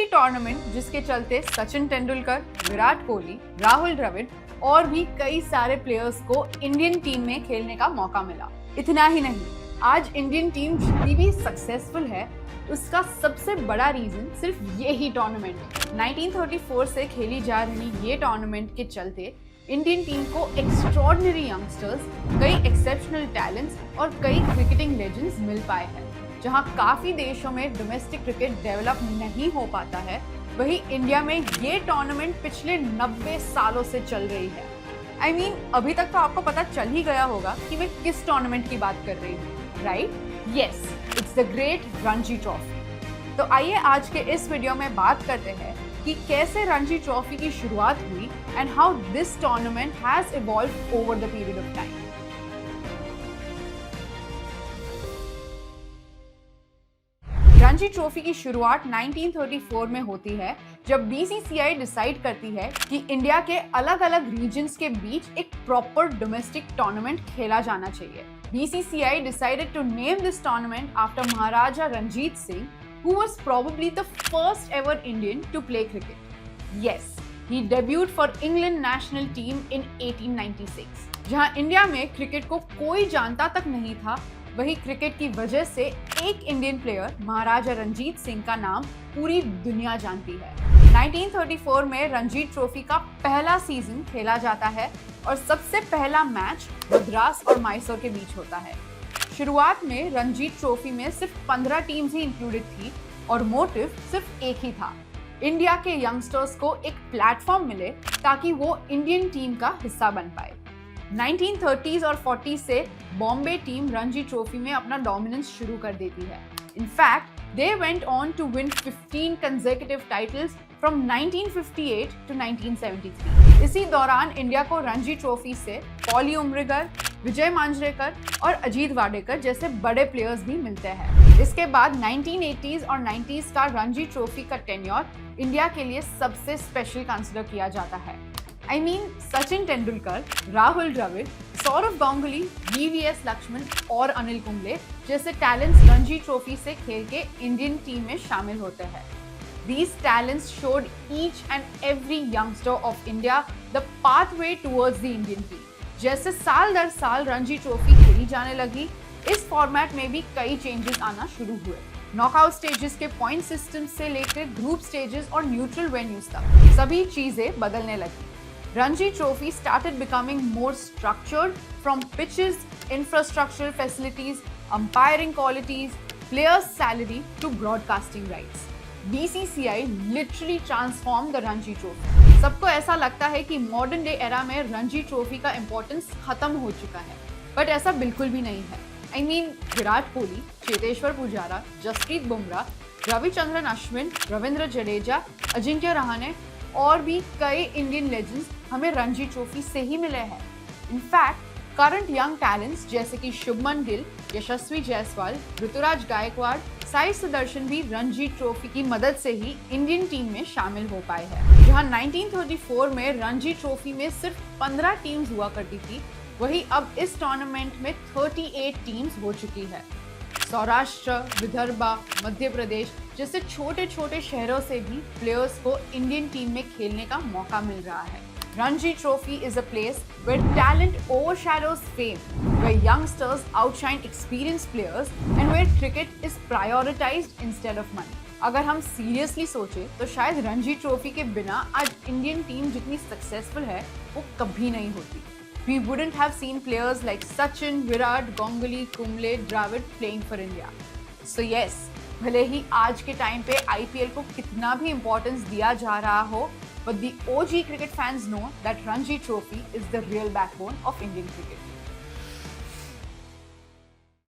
Tournament जिसके चलते सचिन तेंदुलकर, विराट कोहली, राहुल द्रविड़ और भी कई सारे प्लेयर्स को इंडियन टीम में खेलने का मौका मिला। इतना ही नहीं, आज इंडियन टीम जितनी भी सक्सेसफुल है उसका सबसे बड़ा रीजन सिर्फ ये ही टूर्नामेंट है। 1934 से खेली जा रही ये टूर्नामेंट के चलते इंडियन टीम को एक्स्ट्रॉर्डिनरी यंगस्टर्स, कई एक्सेप्शनल टैलेंट्स और कई क्रिकेटिंग लेजेंड्स मिल पाए हैं। जहां काफी देशों में डोमेस्टिक क्रिकेट डेवलप नहीं हो पाता है, वहीं इंडिया में ये टूर्नामेंट पिछले 90 सालों से चल रही है। I mean, अभी तक तो आपको पता चल ही गया होगा कि मैं किस टूर्नामेंट की बात कर रही हूँ, right? Yes, it's the great Ranji trophy. तो आइए आज के इस वीडियो में बात करते हैं कि कैसे रणजी ट्रॉफी की शुरुआत हुई and how this tournament has evolved over the period of time. Ranji trophy की शुरुआत 1934 में होती है, जब बीसीसीआई डिसाइड करती है कि इंडिया के अलग अलग रीजन्स के बीच एक प्रॉपर डोमेस्टिक टूर्नामेंट खेला जाना चाहिए। BCCI decided to name this tournament after Maharaja Ranjit Singh, who was probably the first ever Indian to play cricket. Yes, he debuted for England national team in 1896. जहां India में cricket को कोई जानता तक नहीं था, वही क्रिकेट की वजह से एक इंडियन प्लेयर महाराजा रंजीत सिंह का नाम पूरी दुनिया जानती है। 1934 में रणजी ट्रॉफी का पहला सीजन खेला जाता है और सबसे पहला मैच मद्रास और मैसूर के बीच होता है। शुरुआत में रणजी ट्रॉफी में सिर्फ 15 टीम्स ही इंक्लूडेड थी और मोटिव सिर्फ एक ही था, इंडिया के यंगस्टर्स को एक प्लेटफॉर्म मिले ताकि वो इंडियन टीम का हिस्सा बन पाए। 1930s और 40s से बॉम्बे टीम रणजी ट्रॉफी में अपना डोमिनेंस शुरू कर देती है। In fact they went on to win 15 consecutive titles from 1958 to 1973. इसी दौरान इंडिया को रणजी ट्रॉफी से पॉली उमरिगर, विजय मांजरेकर और अजीत वाडेकर जैसे बड़े प्लेयर्स भी मिलते हैं। इसके बाद 1980s और 90s का रणजी ट्रॉफी का टेन्योर इंडिया के लिए सबसे स्पेशल कंसिडर किया जाता है। I mean, Sachin Tendulkar, Rahul Dravid, Sourav Ganguly, VVS Laxman और अनिल कुंबले जैसे टैलेंट्स रणजी ट्रॉफी से खेल के इंडियन टीम में शामिल होते हैं। These talents showed each and every youngster of India the pathway towards the Indian team. जैसे साल दर साल रणजी ट्रॉफी खेली जाने लगी, इस फॉर्मेट में भी कई चेंजेस आना शुरू हुए। नॉकआउट स्टेजेस के पॉइंट सिस्टम से लेकर ग्रुप स्टेजेस और न्यूट्रल वेन्यूज तक सभी चीजें बदलने लगी। Ranji Trophy started becoming more structured, from pitches, infrastructural facilities, umpiring qualities, players' salary to broadcasting rights. BCCI literally transformed the Ranji Trophy. सबको ऐसा लगता है कि मॉडर्न डे एरा में रणजी ट्रॉफी का इम्पोर्टेंस खत्म हो चुका है, बट ऐसा बिल्कुल भी नहीं है। I mean, विराट कोहली, चेतेश्वर पुजारा, जसप्रीत बुमराह, रविचंद्रन अश्विन, रविंद्र जडेजा, अजिंक्य रहाणे और भी कई इंडियन लेजेंड्स हमें रणजी ट्रॉफी से ही मिले हैं। इनफैक्ट करंट यंग टैलेंट्स जैसे कि शुभमन गिल, यशस्वी जायसवाल, ऋतुराज गायकवाड़, साई सुदर्शन भी रणजी ट्रॉफी की मदद से ही इंडियन टीम में शामिल हो पाए हैं। जहां 1934 में रणजी ट्रॉफी में सिर्फ 15 टीम्स हुआ करती थी, वही अब इस टूर्नामेंट में 38 टीम्स हो चुकी है। सौराष्ट्र, विदर्भा, मध्य प्रदेश जैसे छोटे छोटे शहरों से भी प्लेयर्स को इंडियन टीम में खेलने का मौका मिल रहा है। Ranji Trophy is a place where talent overshadows fame, where youngsters outshine experienced players, and where cricket is prioritized instead of money. अगर हम सीरियसली सोचे तो शायद रणजी ट्रॉफी के बिना आज इंडियन टीम जितनी सक्सेसफुल है वो कभी नहीं होती। We wouldn't have seen players like Sachin, Virat, Ganguly, Kumble, Dravid playing for India. So yes, भले ही आज के टाइम पे IPL को कितना भी इम्पोर्टेंस दिया जा रहा हो, but the OG cricket fans know that Ranji Trophy is the real backbone of Indian cricket.